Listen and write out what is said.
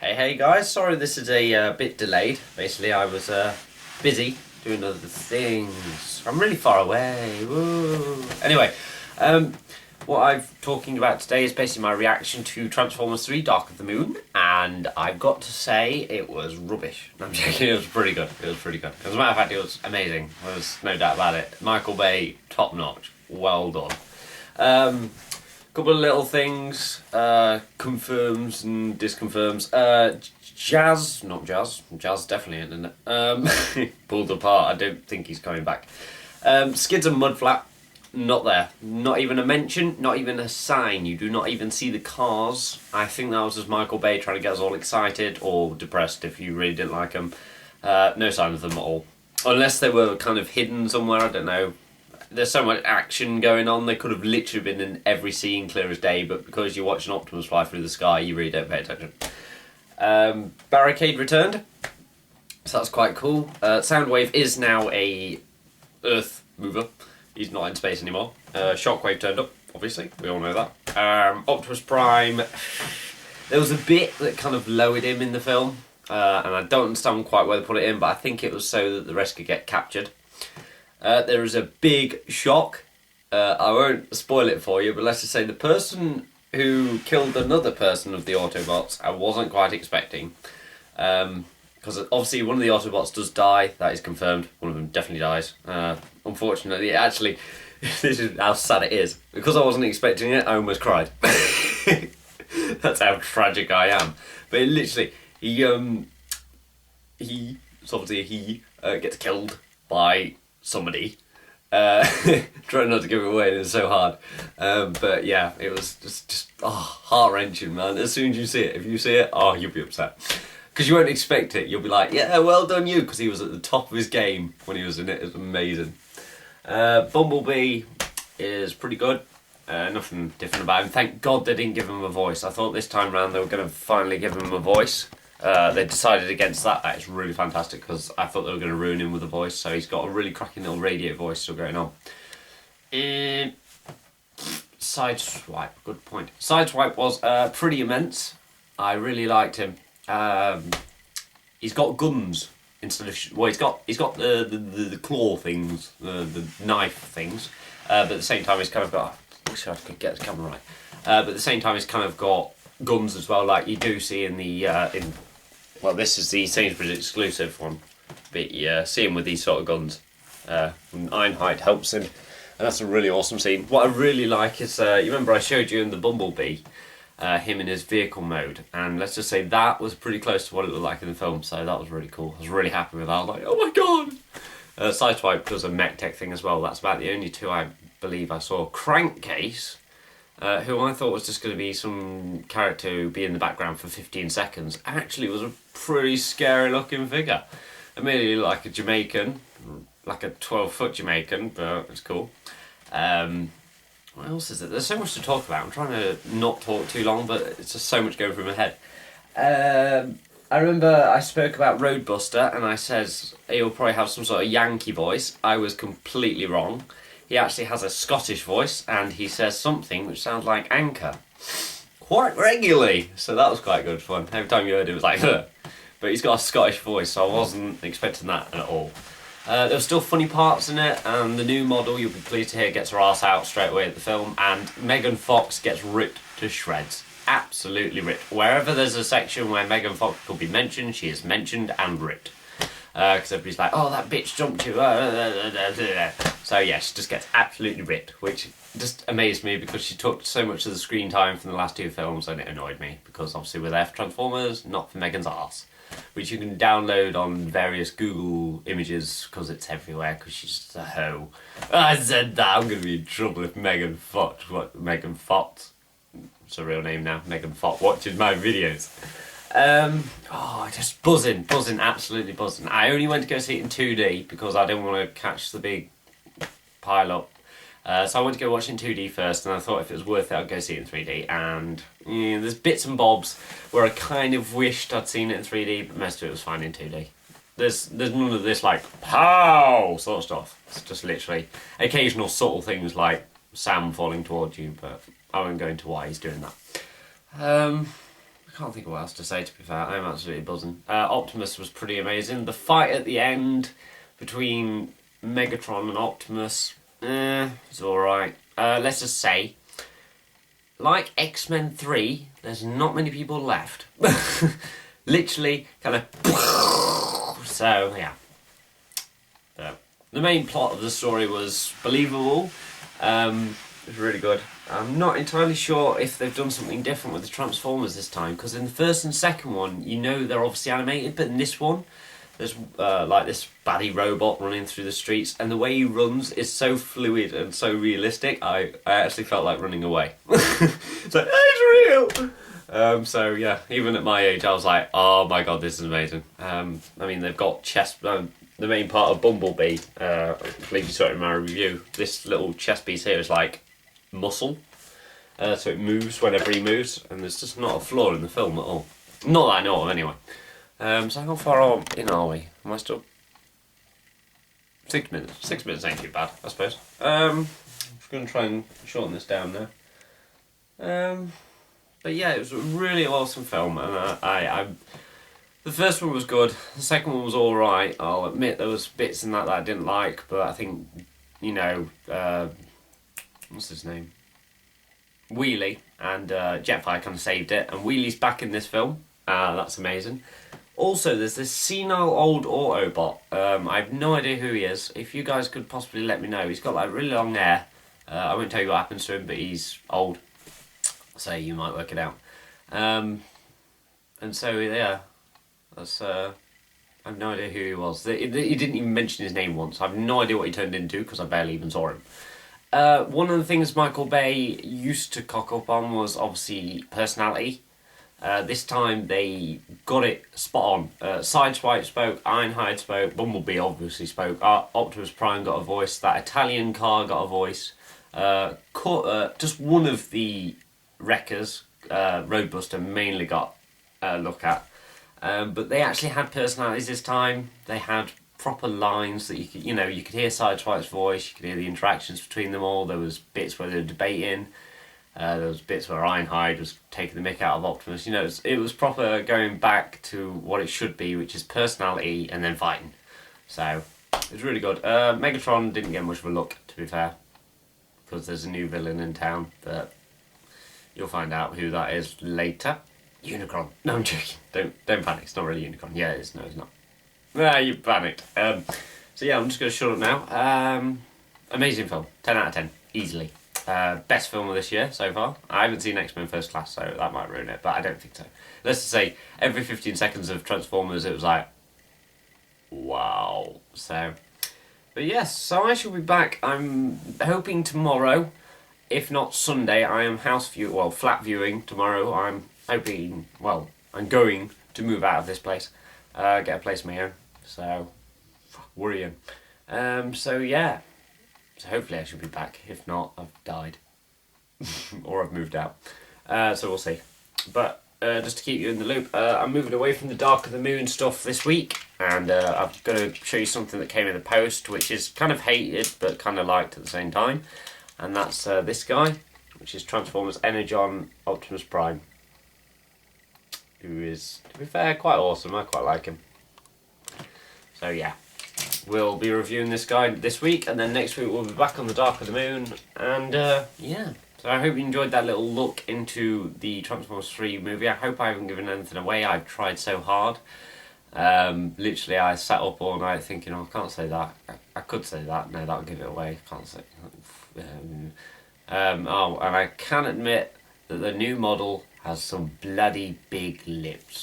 Hey guys, sorry this is a bit delayed. Basically, I was busy doing other things. I'm really far away. Woo. Anyway, what I'm talking about today is basically my reaction to Transformers 3 Dark of the Moon, and I've got to say it was rubbish. I'm joking, it was pretty good. It was pretty good. As a matter of fact, it was amazing. There's no doubt about it. Michael Bay, top notch. Well done. Couple of little things, confirms and disconfirms. Jazz definitely isn't it? Pulled apart, I don't think he's coming back. Skids and Mudflap, not there. Not even a mention, not even a sign. You do not even see the cars. I think that was just Michael Bay trying to get us all excited or depressed if you really didn't like them. No sign of them at all. Unless they were kind of hidden somewhere, I don't know. There's so much action going on, they could have literally been in every scene clear as day, but because you're watching Optimus fly through the sky, you really don't pay attention. Barricade returned, so that's quite cool. Soundwave is now a Earth mover. He's not in space anymore. Shockwave turned up, obviously, we all know that. Optimus Prime, there was a bit that kind of lowered him in the film, and I don't understand quite where they put it in, but I think it was so that the rest could get captured. There is a big shock. I won't spoil it for you, but let's just say the person who killed another person of the Autobots, I wasn't quite expecting. Because obviously one of the Autobots does die, that is confirmed. One of them definitely dies. Unfortunately, actually, this is how sad it is. Because I wasn't expecting it, I almost cried. That's how tragic I am. But it literally, it's obviously he gets killed by somebody. Trying not to give it away, it's so hard. But yeah, it was just heart-wrenching, man. As soon as you see it, if you see it, you'll be upset. Because you won't expect it. You'll be like, yeah, well done you, because he was at the top of his game when he was in it. It was amazing. Bumblebee is pretty good. Nothing different about him. Thank God they didn't give him a voice. I thought this time around they were going to finally give him a voice. They decided against that. That is really fantastic because I thought they were going to ruin him with a voice. So he's got a really cracking little radio voice still going on. Sideswipe, good point. Sideswipe was pretty immense. I really liked him. He's got guns instead of he's got the claw things, the knife things. But at the same time, he's kind of got. I wish I could get the camera right. But at the same time, he's kind of got guns as well, like you do see in the well, this is the Sainsbury's exclusive one, but you see him with these sort of guns. Ironhide helps him, and that's a really awesome scene. What I really like is, you remember I showed you in the Bumblebee, him in his vehicle mode, and let's just say that was pretty close to what it looked like in the film, so that was really cool. I was really happy with that. I was like, oh my god! Sideswipe does a mech tech thing as well. That's about the only two I believe I saw. Crankcase, who I thought was just going to be some character who would be in the background for 15 seconds, actually was a pretty scary looking figure. Immediately like a Jamaican, like a 12-foot Jamaican, but it's cool. What else is it? There's so much to talk about. I'm trying to not talk too long, but it's just so much going through my head. I remember I spoke about Roadbuster and I said he'll probably have some sort of Yankee voice. I was completely wrong. He actually has a Scottish voice, and he says something which sounds like anchor quite regularly. So that was quite good fun. Every time you heard it was like, huh. But he's got a Scottish voice, so I wasn't expecting that at all. There were still funny parts in it, and the new model, you'll be pleased to hear, gets her ass out straight away at the film, and Megan Fox gets ripped to shreds. Absolutely ripped. Wherever there's a section where Megan Fox could be mentioned, she is mentioned and ripped. Because everybody's like, oh, that bitch jumped you. So yeah, she just gets absolutely ripped, which just amazed me because she took so much of the screen time from the last two films, and it annoyed me because obviously we're there for Transformers, not for Megan's arse, which you can download on various Google images because it's everywhere because she's just a hoe. I said that, I'm going to be in trouble if Megan Fox, it's a real name now, Megan Fox, watches my videos. Just buzzing, absolutely buzzing. I only went to go see it in 2D because I didn't want to catch the big pile up. So I went to go watch it in 2D first, and I thought if it was worth it, I'd go see it in 3D. And there's bits and bobs where I kind of wished I'd seen it in 3D, but most of it was fine in 2D. There's none of this like pow sort of stuff. It's just literally occasional subtle things like Sam falling towards you, but I won't go into why he's doing that. I can't think of what else to say, to be fair. I'm absolutely buzzing. Optimus was pretty amazing. The fight at the end between Megatron and Optimus, it's alright. Let's just say, like X-Men 3, there's not many people left. Literally, kind of... So, yeah. But the main plot of the story was believable. It was really good. I'm not entirely sure if they've done something different with the Transformers this time, because in the first and second one, you know they're obviously animated, but in this one, there's like this baddie robot running through the streets, and the way he runs is so fluid and so realistic, I actually felt like running away. It's like, it's real! So yeah, even at my age, I was like, oh my god, this is amazing. I mean, they've got chest... the main part of Bumblebee, I believe you saw it in my review, this little chest piece here is like muscle, so it moves whenever he moves, and there's just not a flaw in the film at all. Not that I know of, anyway. So how far in are we? Am I still... 6 minutes. 6 minutes ain't too bad, I suppose. I'm just going to try and shorten this down now. But yeah, it was a really awesome film, and the first one was good, the second one was alright. I'll admit there was bits in that I didn't like, but I think, you know, what's his name? Wheelie and Jetfire kind of saved it, and Wheelie's back in this film. That's amazing. Also, there's this senile old Autobot. I have no idea who he is. If you guys could possibly let me know. He's got like really long hair. I won't tell you what happens to him, but he's old. So you might work it out. And so, yeah. That's, I have no idea who he was. He didn't even mention his name once. I have no idea what he turned into because I barely even saw him. One of the things Michael Bay used to cock up on was obviously personality. This time they got it spot on. Sideswipe spoke, Ironhide spoke, Bumblebee obviously spoke, Optimus Prime got a voice, that Italian car got a voice, just one of the wreckers, Roadbuster, mainly got a look at. But they actually had personalities this time. They had proper lines that you could hear Sideswipe's voice, you could hear the interactions between them all. There was bits where they were debating. There was bits where Ironhide was taking the mick out of Optimus. You know, it was proper going back to what it should be, which is personality and then fighting. So, it was really good. Megatron didn't get much of a look, to be fair, because there's a new villain in town, but you'll find out who that is later. Unicron. No, I'm joking. Don't panic. It's not really Unicron. Yeah, it is. No, it's not. Ah, you panicked. So yeah, I'm just going to shut up now. Amazing film. 10 out of 10. Easily. Best film of this year so far. I haven't seen X-Men First Class, so that might ruin it, but I don't think so. Let's just say, every 15 seconds of Transformers, it was like, wow. So, but yes, so I shall be back. I'm hoping tomorrow, if not Sunday. I am flat viewing tomorrow. I'm hoping, I'm going to move out of this place, get a place of my own. So, worrying. So yeah. So hopefully I should be back. If not, I've died. Or I've moved out. So we'll see. But just to keep you in the loop, I'm moving away from the Dark of the Moon stuff this week. And I'm going to show you something that came in the post, which is kind of hated, but kind of liked at the same time. And that's this guy, which is Transformers Energon Optimus Prime. Who is, to be fair, quite awesome. I quite like him. So yeah. We'll be reviewing this guy this week, and then next week we'll be back on the Dark of the Moon, and yeah. So I hope you enjoyed that little look into the Transformers 3 movie. I hope I haven't given anything away. I've tried so hard. Literally, I sat up all night thinking, oh, I can't say that. I could say that. No, that'll give it away. I can't say. And I can admit that the new model has some bloody big lips.